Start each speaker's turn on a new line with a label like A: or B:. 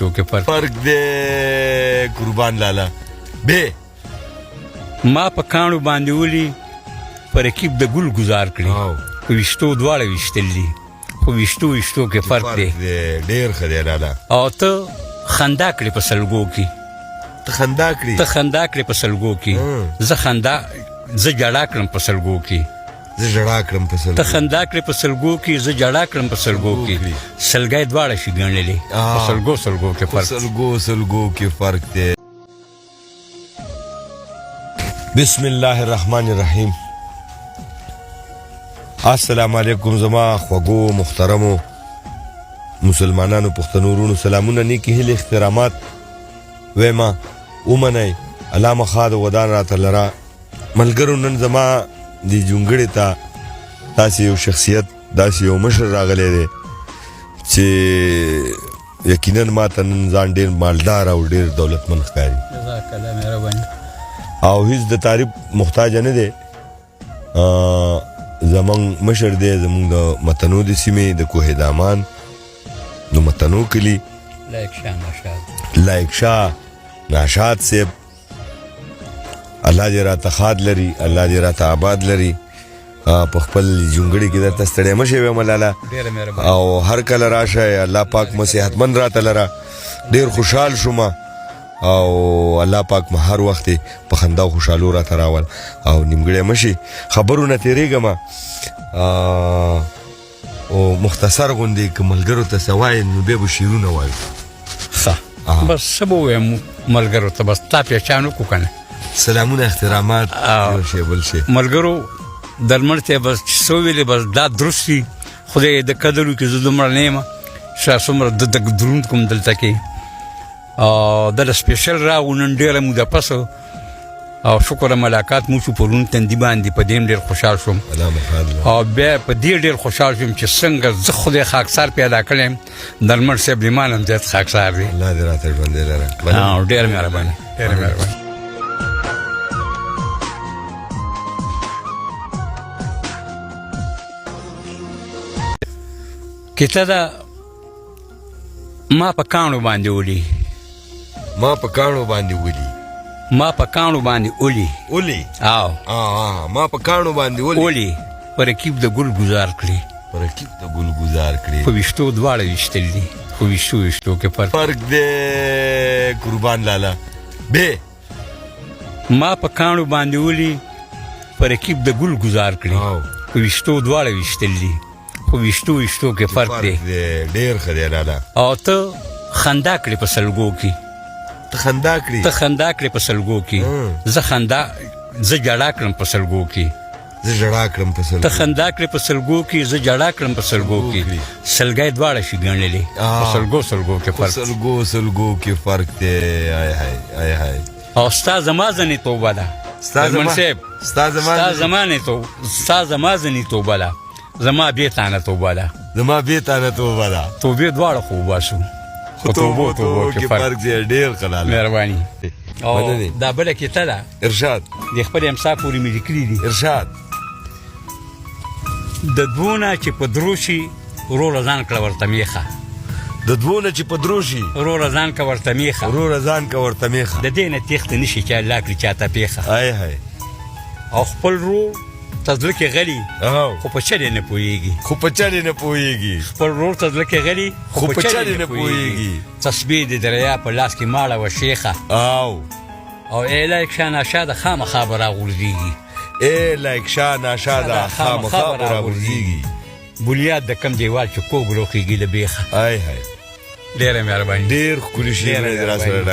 A: وشتو کې
B: فرق دی قربان لالا به
A: ما په کاڼو باندې ولي په رکیب د ګل گزار کړي په وشتو دواړه وشتل دي خو وشتو کې فرق دی
B: ډېر ښه دی لالا
A: او ته خندا کړې په سلګو کې
B: ته خندا کړې
A: په سلګو کې زه جړا کړم په سلګو کې ته خندا کړې په سلګو کې زه جړا کړم په سلګو کې سلګای دواړه شي ګڼلې په
B: سلګو کې فرق دی بسم الله الرحمن الرحیم السلام علیکم زما خوږو محترمو مسلمانانو پښتنو ورونو سلامونه نیکی هیلې احترامات ویما ومنئ الله مخا د ودان راته لرا ملګرو نن زما دی جونګړې ته داسې یو شخصیت داسې یو مشر راغلی دی چې یقینا ما ته نن ځان ډېر مالدار او ډېر دولتمند ښکاري او هیڅ د تعریف محتاج نه دی زمونږ مشر دی زمونږ د متنو د سیمې د کوه دامان د متنو کلي لایق شاه ناشاد صاحب الله دې راته خاد لري الله دې راته آباد لري په خپل جونګړې کې درته ستړی مه شوې ملاله او هر کله راشه الله پاک مو صحتمند راته لره ډېر خوشحال شوم او الله پاک مو هر وخت په خندا او خوشحالو راته راول او نیمګړی مه شي خبرونه تېرېږم او مختصر غوندې که ملګرو ته څه وایې نو بیا به شعرونه وایو
A: بس څه به ووایم ملګرو ته بس تا پېچان وکړو که نه
B: سلامونه احترامات یو شی بل شی
A: ملګرو درمل ته بس څه ویلې بس دا درست وي خدای د قدر وکړي زه دومره نه یم چې څومره د دروند کوم دلته کې دله سپیشل راغلو نن ډېره موده پس او شکر ملاقات مو شو پرون تندي باندې په دې ډېر خوشحال شوم او بیا په دې ډېر خوشحال شوم چې څنګه زه خدای خاکسار پیدا کړم درمل صاحب د ما نه هم زیات خاکسار دی
B: الله دې راته ژوندی لره
A: ډېره مهرباني کته دا ما په کاڼو باندې ولي
B: ما په کاڼو باندې ولي ما په کاڼو باندې
A: ولي په رکیب د ګل گزار کړي په وشتو دواړه وشتل دي خو وشتو کې
B: فرق دی قربان لالا به
A: ما په کاڼو باندې ولي په رکیب د ګل گزار کړي په وشتو دواړه وشتل دي خو وشتو کې فرق دی
B: ډېر ښه دی لالا
A: او ته خندا کړې په سلګو کې
B: ته خندا کړې په سلګو کې زه جړا کړم په سلګو کې ته خندا کړې په سلګو کې زه جړا کړم په سلګو کې سلګای دواړه شي ګڼلې په سلګو کې فرق دی
A: او ستا زما ځنې توبه ده ستا زما ځنې توبه ده زما بیتانه توبه ده توبې دواړه خو وباسو خو توبو کې فرق
B: دی ډېر ښه لالا
A: مهرباني او دا بله کیته ده
B: ارشاد
A: د خپل امسا پورې مې لیکلي دي
B: ارشاد
A: د دوونه چې په دروشي وروره ځان کړه ورته میخه وروره ځان کړه ورته میخه د دې نه تېښته نشي چې الله کړي چاته پیښه او خپل رو تزله کې غلي خو په چلې نه پوهېږي خپل رور تزله کې غلي خو په چلې نه پوهېږي تسبیح د دریا په لاس کې ماړه و شیخه او لایک شاه ناشاده خامخا به راغورځېږي بنیاد د کم دیوال چې کوږ روخېږي له بیخه ډېره مهرباني
B: ډېر ښکلي شعرونه دې راسره